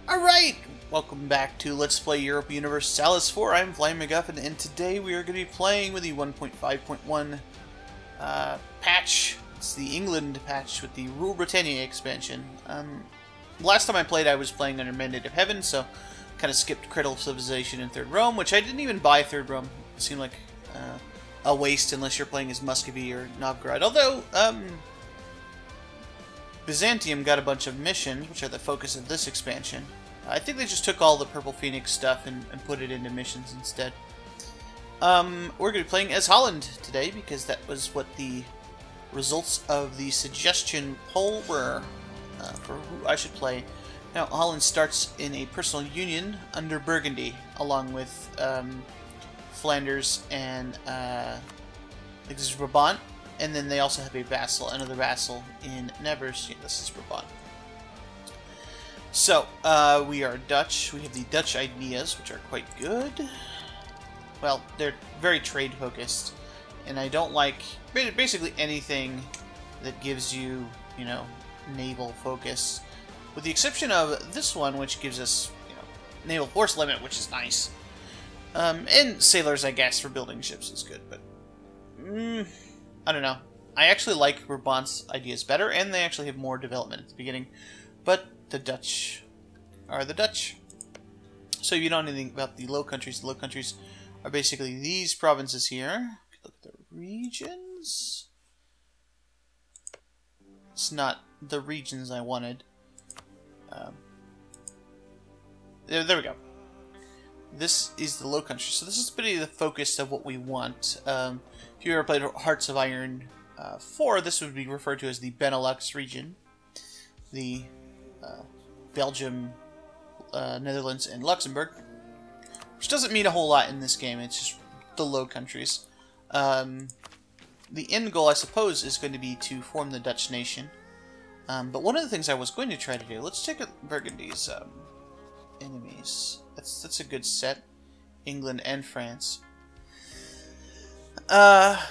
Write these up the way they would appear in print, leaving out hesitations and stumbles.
Alright! Welcome back to Let's Play Europa Universalis 4. I'm Flying McGuffin, and today we are going to be playing with the 1.5.1 patch. It's the England patch with the Rule Britannia expansion. Last time I played, I was playing under Mandate of Heaven, so kind of skipped Cradle of Civilization and Third Rome, which I didn't even buy Third Rome. It seemed like a waste unless you're playing as Muscovy or Novgorod. Although, Byzantium got a bunch of missions, which are the focus of this expansion. I think they just took all the Purple Phoenix stuff and put it into missions instead. We're going to be playing as Holland today, because that was what the results of the suggestion poll were for who I should play. Now, Holland starts in a personal union under Burgundy, along with Flanders and I think this is Brabant. And then they also have a vassal, another vassal in Nevers. Yeah, this is Brabant. So, we are Dutch. We have the Dutch ideas, which are quite good. Well, they're very trade-focused. And I don't like basically anything that gives you, you know, naval focus. With the exception of this one, which gives us, you know, naval force limit, which is nice. And sailors, I guess, for building ships is good, but... I don't know. I actually like Brabant's ideas better, and they actually have more development at the beginning. But the Dutch are the Dutch. So if you don't know anything about the Low Countries are basically these provinces here. Look at the regions. It's not the regions I wanted. There we go. This is the Low Countries. So this is pretty the focus of what we want. If you ever played Hearts of Iron 4, this would be referred to as the Benelux region. The Belgium, Netherlands, and Luxembourg. Which doesn't mean a whole lot in this game, it's just the Low Countries. The end goal, I suppose, is going to be to form the Dutch nation. But one of the things I was going to try to do, let's check out Burgundy's enemies. That's a good set. England and France.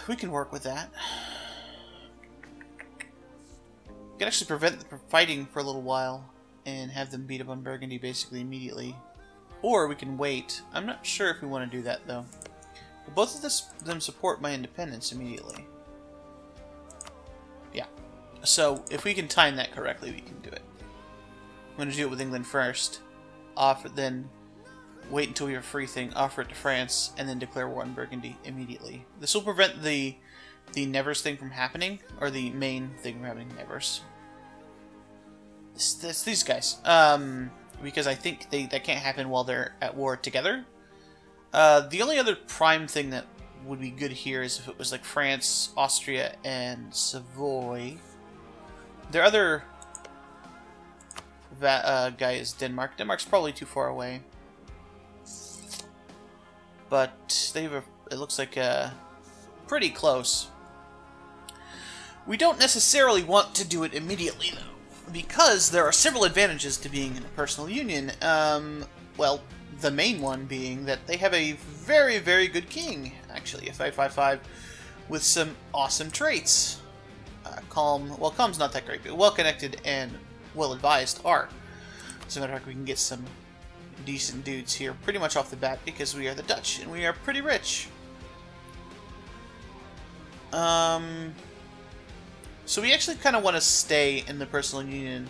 We can work with that. We can actually prevent the fighting for a little while and have them beat up on Burgundy basically immediately. Or we can wait. I'm not sure if we want to do that though. But both of them support my independence immediately. Yeah. So if we can time that correctly, we can do it. I'm going to do it with England first. Then wait until we have a free thing, offer it to France, and then declare war on Burgundy immediately. This will prevent the Nevers thing from happening, or the main thing from happening, Nevers. It's these guys. Because I think that can't happen while they're at war together. The only other prime thing that would be good here is if it was like France, Austria, and Savoy. Their other guy is Denmark. Denmark's probably too far away. But they have it looks like pretty close. We don't necessarily want to do it immediately, though, because there are several advantages to being in a personal union. Well, the main one being that they have a very, very good king, actually, a 555 with some awesome traits. Calm, well, calm's not that great, but well-connected and well-advised are. As a matter of fact, we can get some decent dudes here pretty much off the bat because we are the Dutch and we are pretty rich. So we actually kind of want to stay in the personal union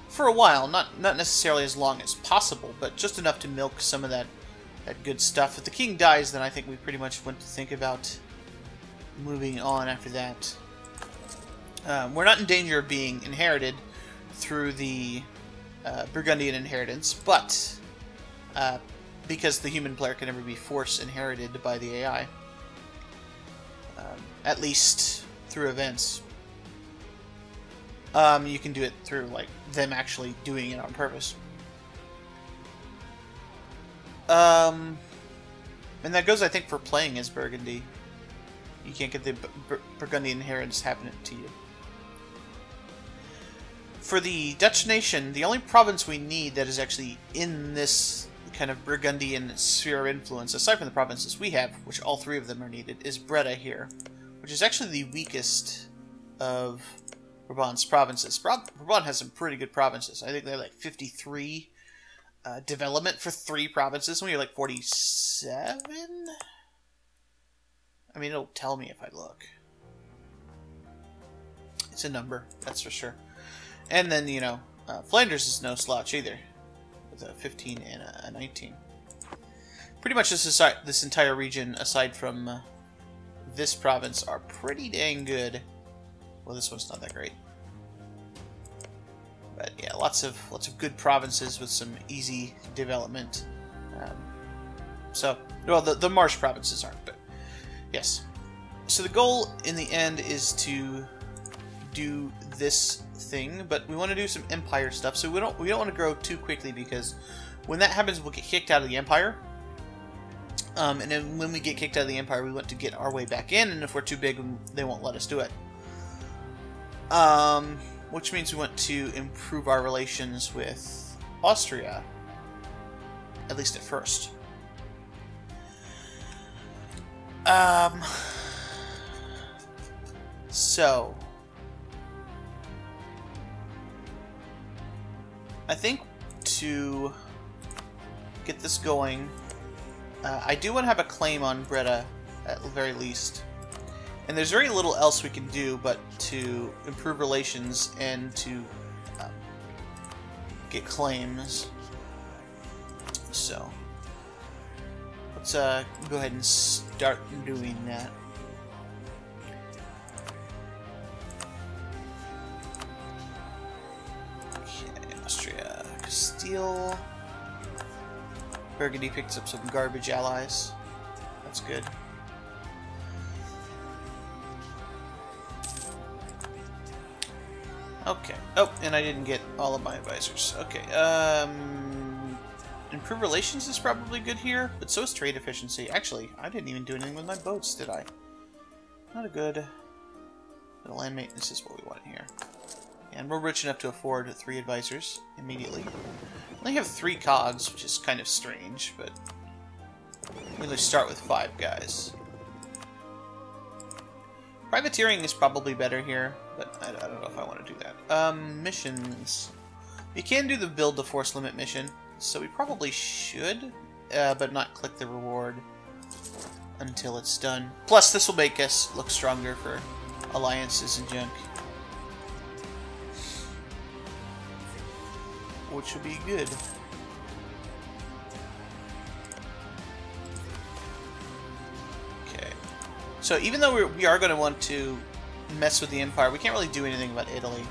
for a while, not necessarily as long as possible, but just enough to milk some of that good stuff. If the king dies, then I think we pretty much want to think about moving on after that. We're not in danger of being inherited through the Burgundian inheritance, but because the human player can never be force inherited by the AI. At least through events. You can do it through like them actually doing it on purpose. And that goes, I think, for playing as Burgundy. You can't get the Burgundian inheritance happening to you. For the Dutch nation, the only province we need that is actually in this kind of Burgundian sphere of influence, aside from the provinces we have, which all three of them are needed, is Breda here, which is actually the weakest of Brabant's provinces. Brabant has some pretty good provinces. I think they're like 53 development for 3 provinces when you're like 47? I mean, it'll tell me if I look. It's a number, that's for sure. And then, you know, Flanders is no slouch either, with a 15 and a 19. Pretty much this entire region, aside from this province, are pretty dang good. Well, this one's not that great. But yeah, lots of good provinces with some easy development. So, well, the marsh provinces aren't, but yes. So the goal in the end is to do this thing, but we want to do some empire stuff. So we don't want to grow too quickly, because when that happens, we'll get kicked out of the empire. And then when we get kicked out of the empire, we want to get our way back in, and if we're too big, they won't let us do it. Which means we want to improve our relations with Austria, at least at first. So I think to get this going, I do want to have a claim on Breda, at the very least. And there's very little else we can do but to improve relations and to get claims. So let's go ahead and start doing that. Okay, Austria, Castile. Burgundy picks up some garbage allies. That's good. Okay. Oh, and I didn't get all of my advisors. Okay. Improve relations is probably good here, but so is trade efficiency. Actually, I didn't even do anything with my boats, did I? Not a good... The land maintenance is what we want here. And we're rich enough to afford 3 advisors immediately. We only have 3 cogs, which is kind of strange, but we really start with 5 guys. Privateering is probably better here, but I don't know if I want to do that. Missions. You can do the build the force limit mission, so we probably should, but not click the reward until it's done. Plus, this will make us look stronger for alliances and junk, which will be good. Okay. So even though we are going to want to mess with the Empire, we can't really do anything about Italy.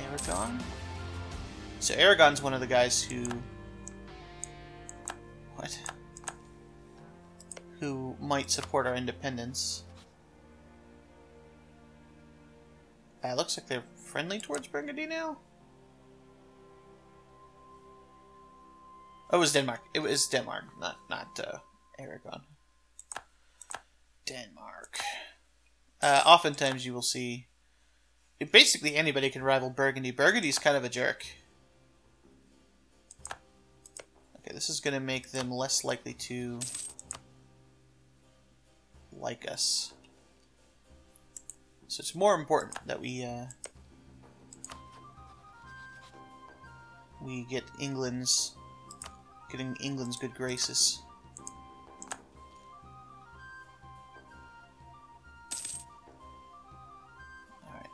Aragon? So Aragon's one of the guys who... What? Who might support our independence. Looks like they're friendly towards Burgundy now? Oh, it was Denmark. It was Denmark, not Aragon. Denmark. Oftentimes you will see... Basically anybody can rival Burgundy. Burgundy's kind of a jerk. Okay, this is going to make them less likely to like us. So it's more important that we get getting England's good graces. Alright.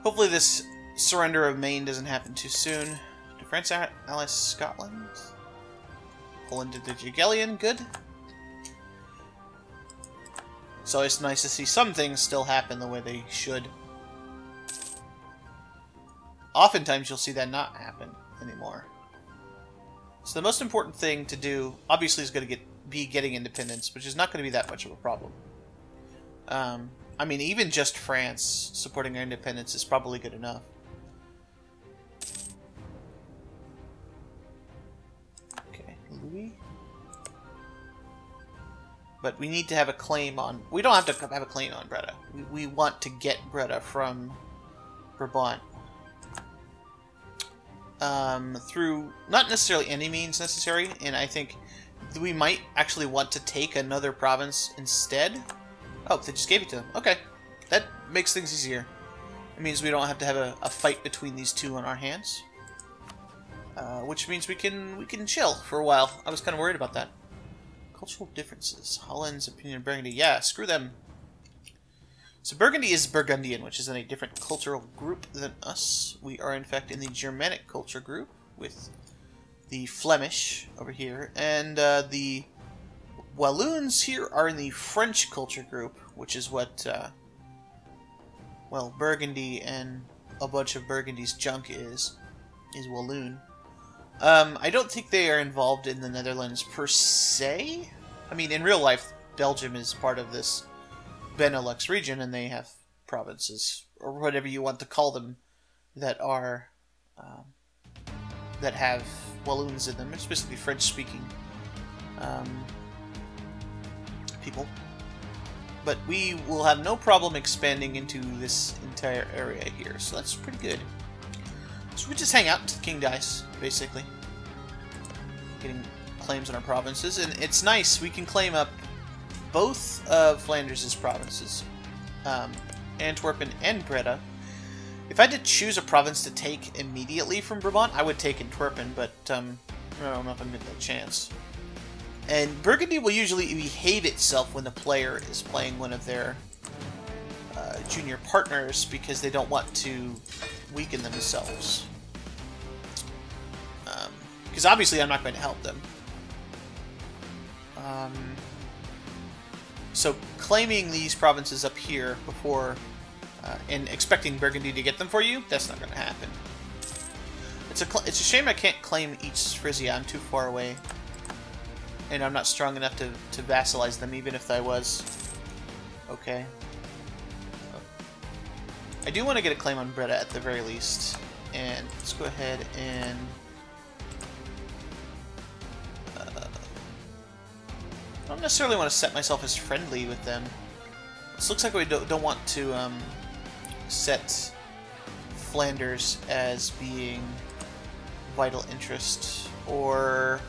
Hopefully this surrender of Maine doesn't happen too soon. Did France ally Scotland? Holland did the Jagellion, good. So it's nice to see some things still happen the way they should. Oftentimes you'll see that not happen anymore. So the most important thing to do, obviously, is going to be getting independence, which is not going to be that much of a problem. I mean, even just France supporting our independence is probably good enough. Okay, Louis. But we need to have a claim on... We don't have to have a claim on Breda. We want to get Breda from Brabant. Through not necessarily any means necessary, and I think we might actually want to take another province instead. Oh, they just gave it to them. Okay. That makes things easier. It means we don't have to have a fight between these two on our hands. Which means we can chill for a while. I was kind of worried about that. Cultural differences. Holland's opinion of Burgundy. Yeah, screw them. So Burgundy is Burgundian, which is in a different cultural group than us. We are, in fact, in the Germanic culture group with the Flemish over here. And the Walloons here are in the French culture group, which is what, well, Burgundy and a bunch of Burgundy's junk is Walloon. I don't think they are involved in the Netherlands per se. I mean, in real life, Belgium is part of this Benelux region, and they have provinces, or whatever you want to call them, that are that have Walloons in them, especially French-speaking people. But we will have no problem expanding into this entire area here, so that's pretty good. So we just hang out until the king dies, basically. Getting claims on our provinces, and it's nice, we can claim up both of Flanders' provinces, Antwerpen and Breda. If I had to choose a province to take immediately from Brabant, I would take Antwerpen, but I don't know if I'm going to get that chance. And Burgundy will usually behave itself when the player is playing one of their junior partners, because they don't want to weaken themselves. Because obviously I'm not going to help them. So claiming these provinces up here before and expecting Burgundy to get them for you, that's not going to happen. It's a shame I can't claim each Frisia. I'm too far away. And I'm not strong enough to vassalize them, even if I was. Okay. I do want to get a claim on Breda at the very least. And let's go ahead and... I don't necessarily want to set myself as friendly with them. This looks like we don't want to set Flanders as being vital interest or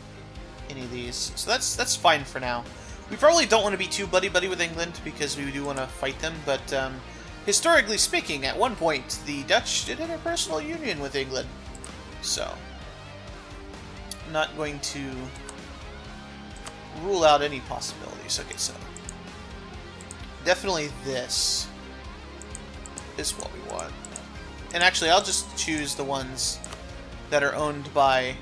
any of these. So that's fine for now. We probably don't want to be too buddy-buddy with England because we do want to fight them, but historically speaking, at one point, the Dutch did have a personal union with England. So, I'm not going to rule out any possibilities. Okay, so definitely this is what we want. And actually, I'll just choose the ones that are owned by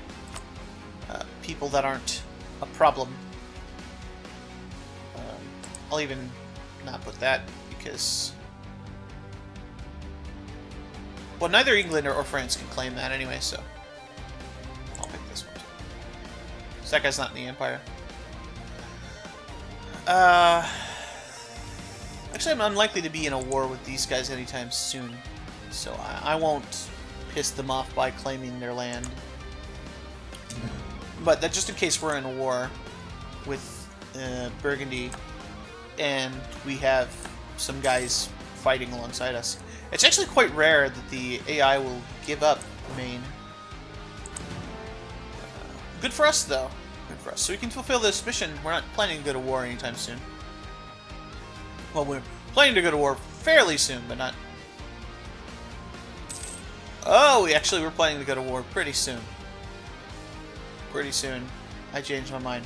people that aren't a problem. I'll even not put that because... well, neither England or France can claim that anyway, so... I'll pick this one too. So that guy's not in the Empire. Actually, I'm unlikely to be in a war with these guys anytime soon, so I won't piss them off by claiming their land. But that just in case we're in a war with Burgundy and we have some guys fighting alongside us. It's actually quite rare that the AI will give up Maine. Good for us, though. Good for us. So we can fulfill this mission. We're not planning to go to war anytime soon. Well, we're planning to go to war fairly soon, but not... oh, we're planning to go to war pretty soon. Pretty soon. I changed my mind.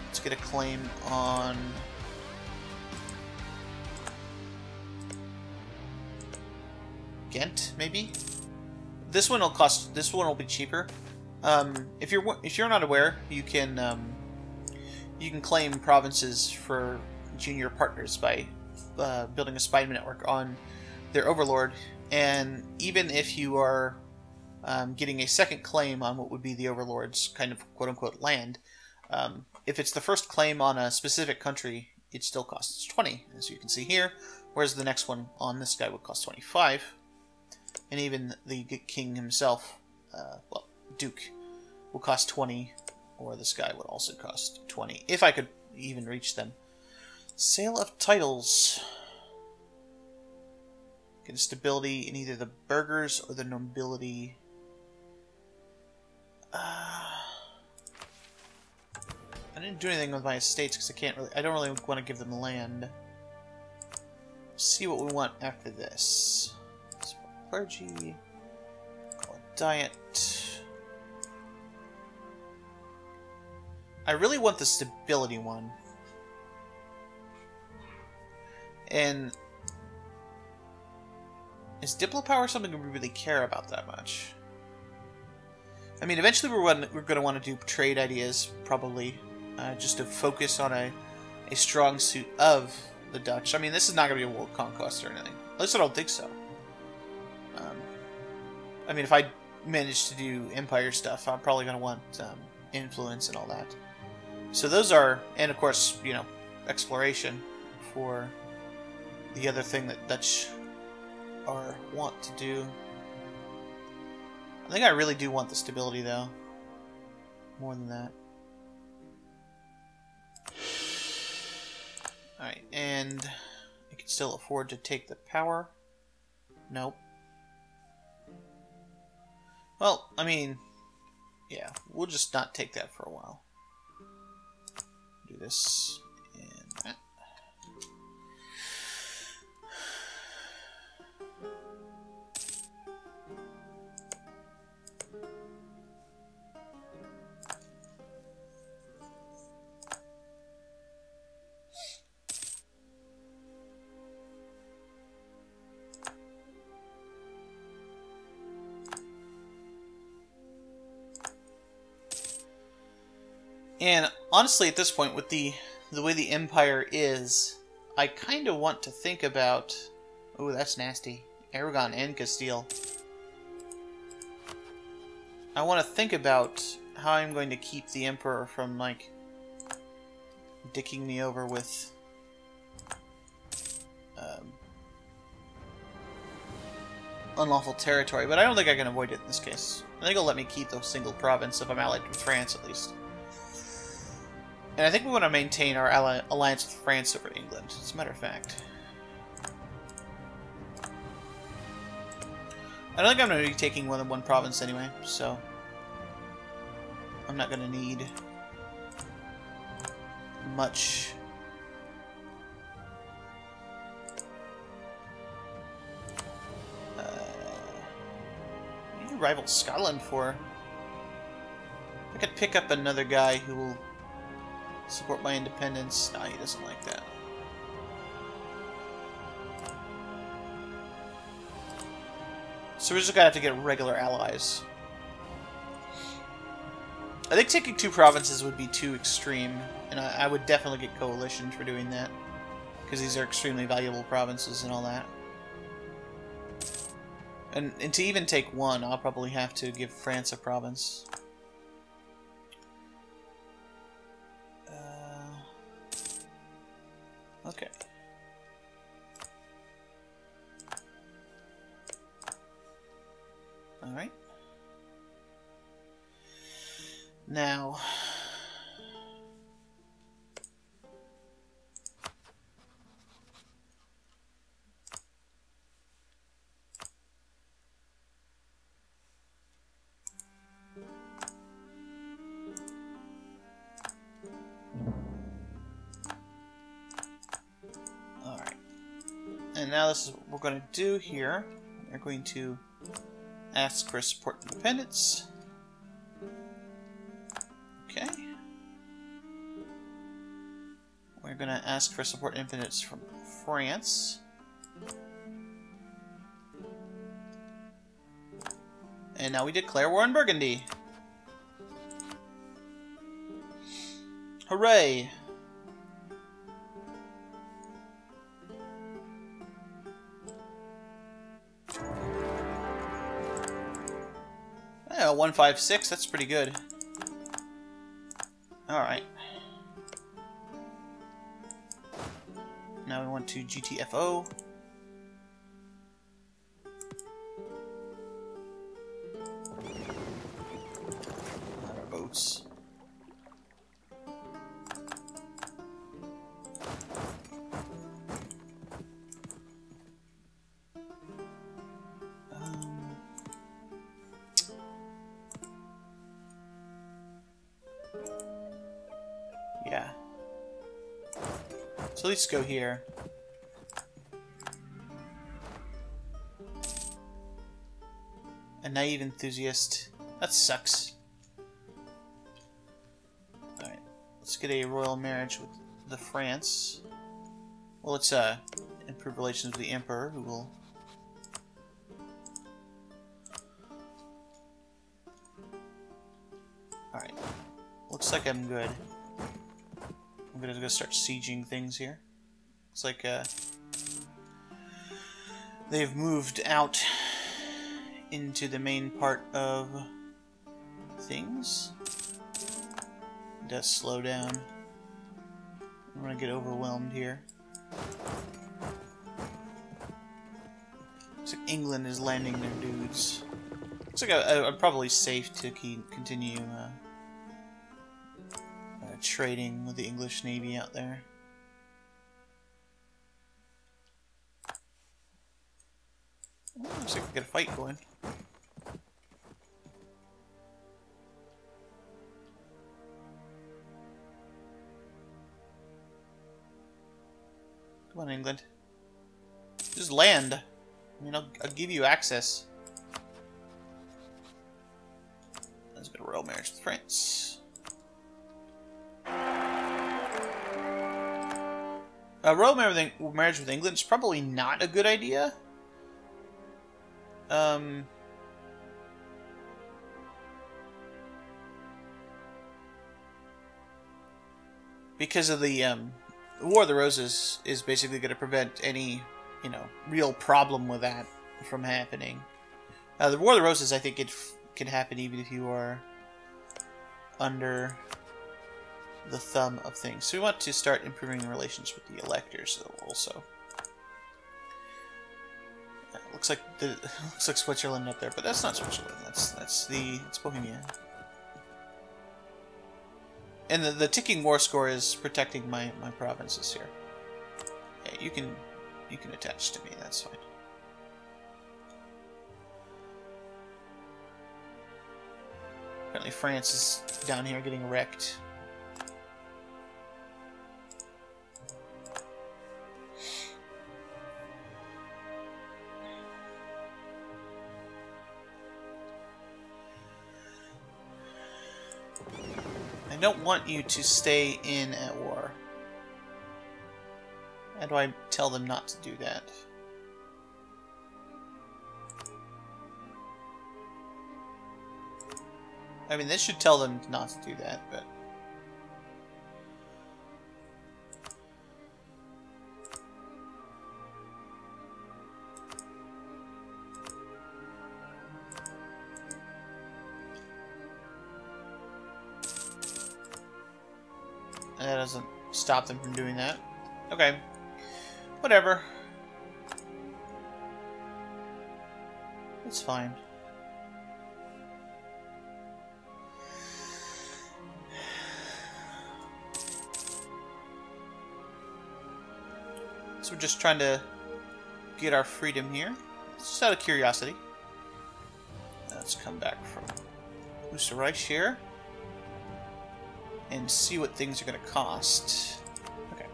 Let's get a claim on... Ghent, maybe? This one will cost... this one will be cheaper. If you're not aware, you can claim provinces for junior partners by building a spy network on their overlord, and even if you are getting a second claim on what would be the overlord's kind of quote-unquote land, if it's the first claim on a specific country, it still costs 20, as you can see here, whereas the next one on this guy would cost 25. And even the king himself, well, Duke, will cost 20, or this guy would also cost 20, if I could even reach them. Sale of titles. Get a stability in either the burghers or the nobility. I didn't do anything with my estates because I don't really want to give them land. see what we want after this. Clergy. Call it diet. I really want the stability one. And is Diplo Power something we really care about that much? I mean, eventually we're going to want to do trade ideas, probably, just to focus on a strong suit of the Dutch. I mean, this is not going to be a world conquest or anything. At least I don't think so. I mean, if I manage to do empire stuff, I'm probably going to want influence and all that. So those are, and of course, you know, exploration for the other thing that Dutch want to do. I think I really do want the stability, though. More than that. Alright, and I can still afford to take the power. Nope. Well, I mean, yeah, we'll just not take that for a while. Do this and that. And honestly, at this point, with the way the Empire is, I kind of want to think about... Oh, that's nasty. Aragon and Castile. I want to think about how I'm going to keep the Emperor from, like, dicking me over with... unlawful territory, but I don't think I can avoid it in this case. I think it'll let me keep the single province if I'm allied with France, at least. And I think we want to maintain our alliance with France over England, as a matter of fact. I don't think I'm going to be taking more than one province anyway, so... I'm not going to need... much... What do you rival Scotland for? I could pick up another guy who will... support my independence. No, he doesn't like that. So we're just gonna have to get regular allies. I think taking 2 provinces would be too extreme, and I would definitely get coalition for doing that, because these are extremely valuable provinces and all that. And to even take 1, I'll probably have to give France a province. Okay. Alright. Now... And now this is what we're going to do here. We're going to ask for support independence. Okay. We're going to ask for support independence from France. And now we declare war on Burgundy. Hooray! Yeah, 156, that's pretty good. Alright. Now we want to GTFO. Our boats. Yeah. So let's go here. A naive enthusiast. That sucks. Alright. Let's get a royal marriage with the France. Well, let's improve relations with the Emperor, who will... Alright. Looks like I'm good. I'm gonna go start sieging things here. Looks like they've moved out into the main part of things. It does slow down. I'm gonna get overwhelmed here. Looks like England is landing their dudes. Looks like I'm probably safe to continue trading with the English Navy out there. Oh, looks like we got a fight going. Come on, England. Just land. I mean, I'll give you access. Let's go to royal marriage with France. Royal marriage with England is probably not a good idea. Because of the War of the Roses is basically going to prevent any, real problem with that from happening. The War of the Roses, I think it can happen even if you are under the thumb of things. So we want to start improving relations with the electors also. Looks like Switzerland up there, but that's not Switzerland. It's Bohemia. And the ticking war score is protecting my provinces here. Yeah, you can attach to me. That's fine. Apparently France is down here getting wrecked. I don't want you to stay in at war. How do I tell them not to do that? I mean, this should tell them not to do that, but... that doesn't stop them from doing that. Okay. Whatever. It's fine. So we're just trying to get our freedom here. Just out of curiosity. Let's come back from Österreich here and see what things are going to cost. Okay.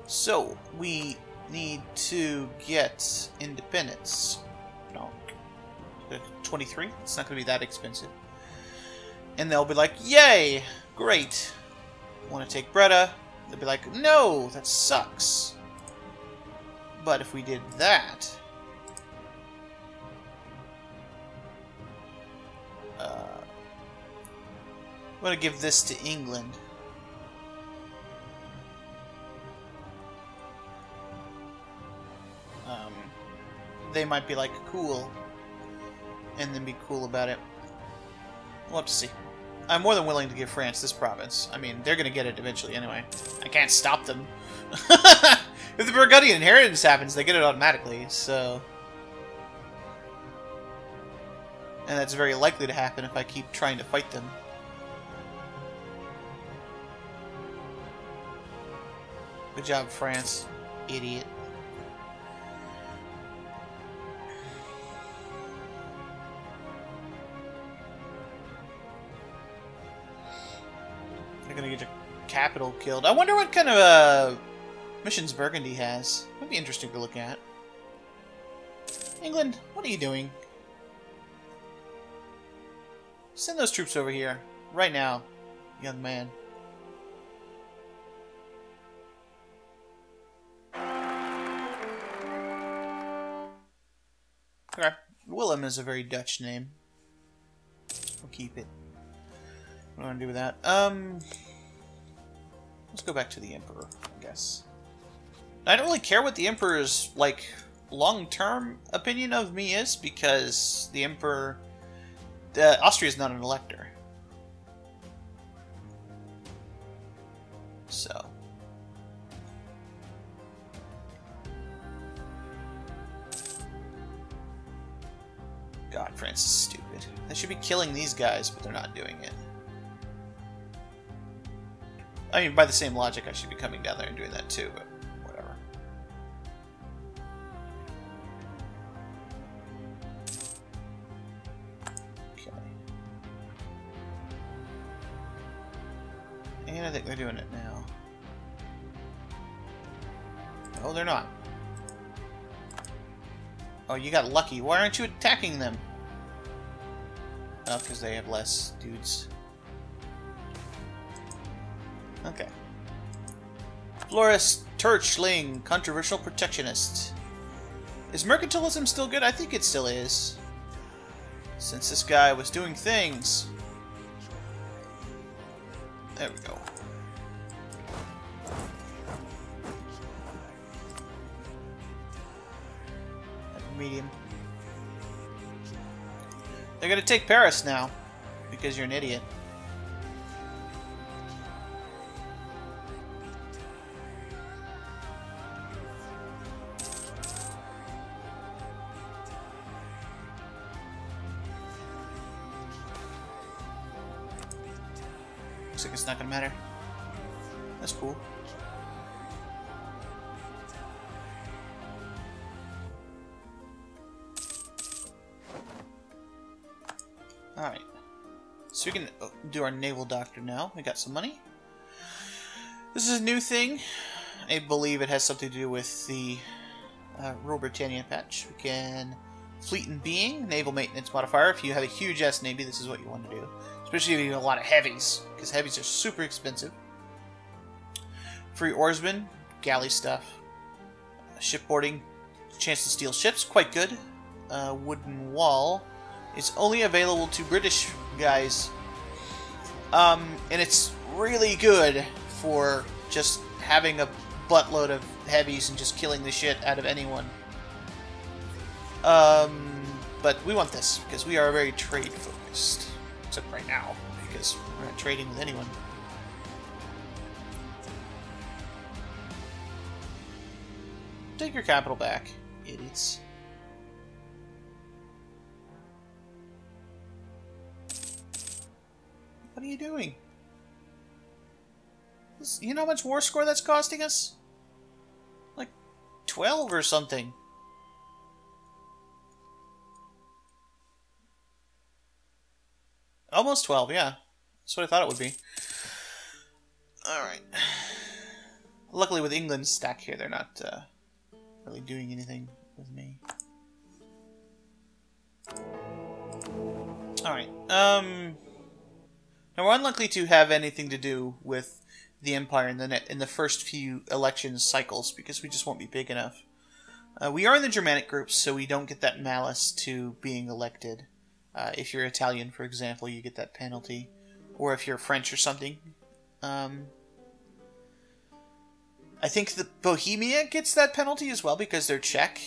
So, we need to get independence. No. 23? It's not going to be that expensive. And they'll be like, yay! Great! Want to take Breda? They'll be like, no! That sucks! But if we did that... I'm going to give this to England. They might be like, cool. And then be cool about it. We'll have to see. I'm more than willing to give France this province. I mean, they're going to get it eventually anyway. I can't stop them. If the Burgundian inheritance happens, they get it automatically, so... And that's very likely to happen if I keep trying to fight them. Good job, France. Idiot. You're gonna get your capital killed. I wonder what kind of missions Burgundy has. That'd be interesting to look at. England, what are you doing? Send those troops over here. Right now, young man. Okay. Willem is a very Dutch name. We'll keep it. What do I want to do with that? Let's go back to the Emperor, I guess. I don't really care what the Emperor's, like, long-term opinion of me is, because the Emperor... Austria is not an elector. So... God, France is stupid. They should be killing these guys, but they're not doing it. I mean, by the same logic, I should be coming down there and doing that too, but whatever. Okay. And I think they're doing it now. No, they're not. Oh, you got lucky. Why aren't you attacking them? Oh, because they have less dudes. Okay. Florist Turchling, controversial protectionist. Is mercantilism still good? I think it still is. Since this guy was doing things. There we go. Medium. They're gonna take Paris now, because you're an idiot. Looks like it's not gonna matter. That's cool. Alright, so we can do our naval doctor now. We got some money. This is a new thing. I believe it has something to do with the Rule Britannia patch. We can fleet and being, naval maintenance modifier. If you have a huge ass navy, this is what you want to do. Especially if you have a lot of heavies, because heavies are super expensive. Free oarsmen, galley stuff. Shipboarding, chance to steal ships, quite good. Wooden wall. It's only available to British guys, and it's really good for just having a buttload of heavies and just killing the shit out of anyone. But we want this, because we are very trade-focused. Except right now, because we're not trading with anyone. Take your capital back, idiots. What are you doing? You know how much war score that's costing us? Like 12 or something. Almost 12, yeah. That's what I thought it would be. Alright. Luckily with England's stack here, they're not really doing anything with me. Alright, now we're unlikely to have anything to do with the Empire in the first few election cycles, because we just won't be big enough. We are in the Germanic groups, so we don't get that malice to being elected. If you're Italian, for example, you get that penalty. Or if you're French or something. I think the Bohemia gets that penalty as well, because they're Czech.